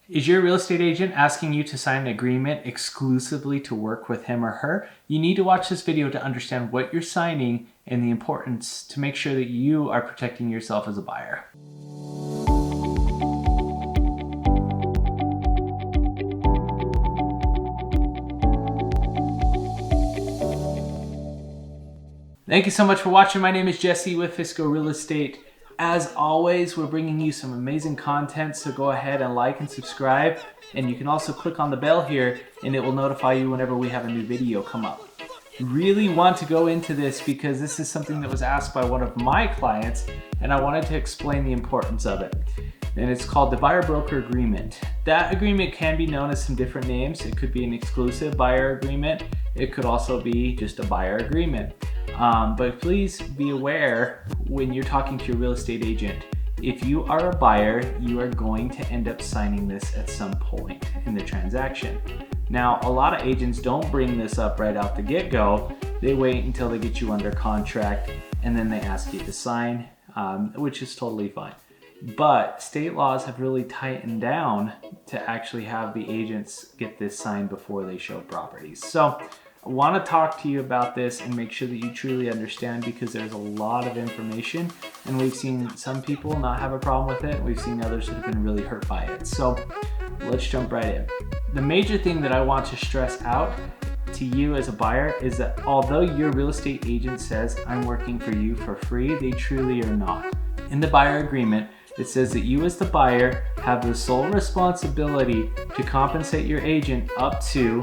Is your real estate agent asking you to sign an agreement exclusively to work with him or her? You need to watch this video to understand what you're signing and the importance to make sure that you are protecting yourself as a buyer. Thank you so much for watching. My name is Jesse with Fisco Real Estate. As always, we're bringing you some amazing content, so go ahead and like and subscribe. And you can also click on the bell here and it will notify you whenever we have a new video come up. Really want to go into this because this is something that was asked by one of my clients and I wanted to explain the importance of it. And it's called the buyer broker agreement. That agreement can be known as some different names. It could be an exclusive buyer agreement. It could also be just a buyer agreement. But please be aware when you're talking to your real estate agent, if you are a buyer, you are going to end up signing this at some point in the transaction. Now, a lot of agents don't bring this up right out the get-go. They wait until they get you under contract and then they ask you to sign, which is totally fine. But state laws have really tightened down to actually have the agents get this signed before they show properties. So I want to talk to you about this and make sure that you truly understand, because there's a lot of information and we've seen some people not have a problem with it. We've seen others that have been really hurt by it. So let's jump right in. The major thing that I want to stress out to you as a buyer is that although your real estate agent says, I'm working for you for free, they truly are not. In the buyer agreement, it says that you as the buyer have the sole responsibility to compensate your agent up to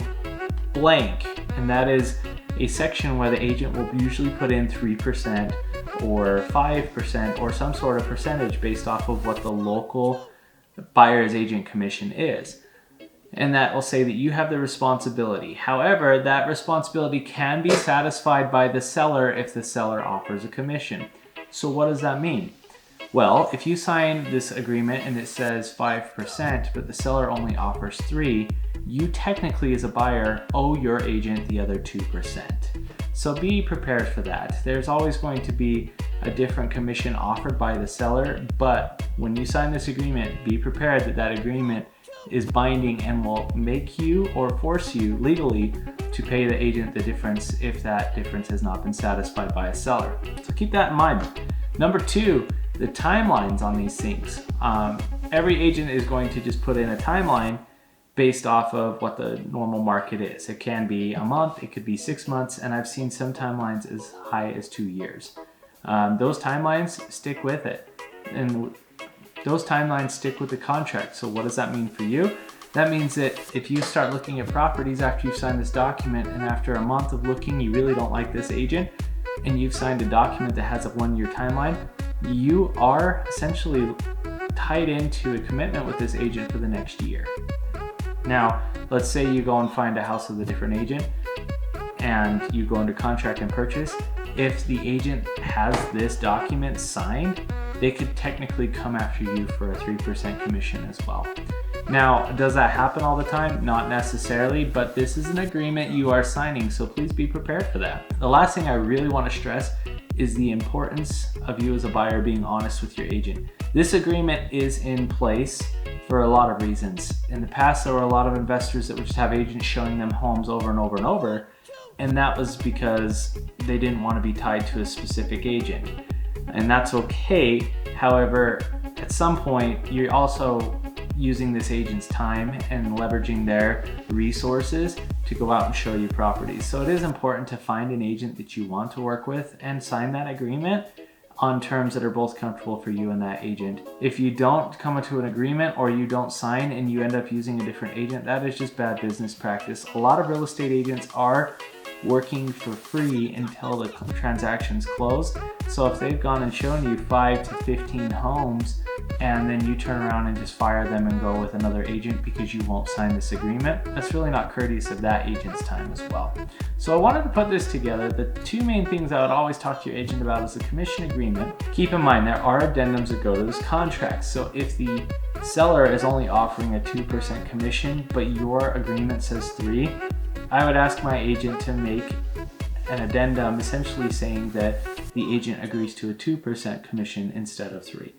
blank. And that is a section where the agent will usually put in 3% or 5% or some sort of percentage based off of what the local buyer's agent commission is. And that will say that you have the responsibility. However, that responsibility can be satisfied by the seller if the seller offers a commission. So what does that mean? Well, if you sign this agreement and it says 5%, but the seller only offers 3%, you technically as a buyer owe your agent the other 2%. So be prepared for that. There's always going to be a different commission offered by the seller, but when you sign this agreement, be prepared that that agreement is binding and will make you or force you legally to pay the agent the difference if that difference has not been satisfied by a seller. So keep that in mind. Number 2, the timelines on these things. Every agent is going to just put in a timeline based off of what the normal market is. It can be a month, it could be 6 months, and I've seen some timelines as high as 2 years. Those timelines stick with it, and those timelines stick with the contract. So what does that mean for you? That means that if you start looking at properties after you've signed this document, and after a month of looking, you really don't like this agent, and you've signed a document that has a 1-year timeline, you are essentially tied into a commitment with this agent for the next year. Now, let's say you go and find a house with a different agent and you go under contract and purchase. If the agent has this document signed, they could technically come after you for a 3% commission as well. Now, does that happen all the time? Not necessarily, but this is an agreement you are signing, so please be prepared for that. The last thing I really want to stress is the importance of you as a buyer being honest with your agent. This agreement is in place for a lot of reasons. In the past, there were a lot of investors that would just have agents showing them homes over and over and over, and that was because they didn't want to be tied to a specific agent. And that's okay. However, at some point, you're also using this agent's time and leveraging their resources to go out and show you properties. So it is important to find an agent that you want to work with and sign that agreement on terms that are both comfortable for you and that agent. If you don't come to an agreement or you don't sign and you end up using a different agent, that is just bad business practice. A lot of real estate agents are working for free until the transaction's closed. So if they've gone and shown you 5 to 15 homes and then you turn around and just fire them and go with another agent because you won't sign this agreement, that's really not courteous of that agent's time as well. So I wanted to put this together. The 2 main things I would always talk to your agent about is the commission agreement. Keep in mind, there are addendums that go to this contract. So if the seller is only offering a 2% commission, but your agreement says 3%, I would ask my agent to make an addendum essentially saying that the agent agrees to a 2% commission instead of 3%.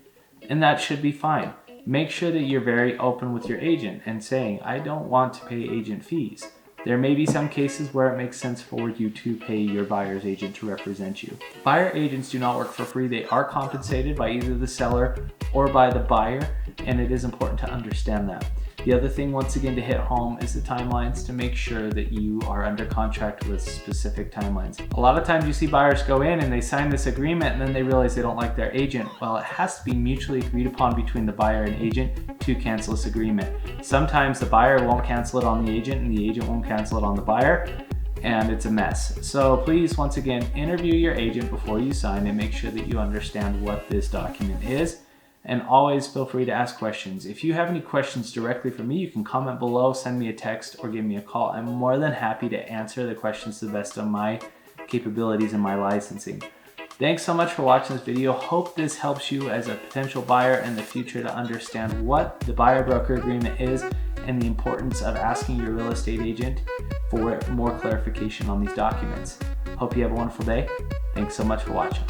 And that should be fine. Make sure that you're very open with your agent and saying, I don't want to pay agent fees. There may be some cases where it makes sense for you to pay your buyer's agent to represent you. Buyer agents do not work for free. They are compensated by either the seller or by the buyer, and it is important to understand that. The other thing, once again, to hit home is the timelines, to make sure that you are under contract with specific timelines. A lot of times you see buyers go in and they sign this agreement and then they realize they don't like their agent. Well, it has to be mutually agreed upon between the buyer and agent to cancel this agreement. Sometimes the buyer won't cancel it on the agent and the agent won't cancel it on the buyer, and it's a mess. So please, once again, interview your agent before you sign and make sure that you understand what this document is. And always feel free to ask questions. If you have any questions directly for me, you can comment below, send me a text, or give me a call. I'm more than happy to answer the questions to the best of my capabilities and my licensing. Thanks so much for watching this video. Hope this helps you as a potential buyer in the future to understand what the buyer-broker agreement is and the importance of asking your real estate agent for more clarification on these documents. Hope you have a wonderful day. Thanks so much for watching.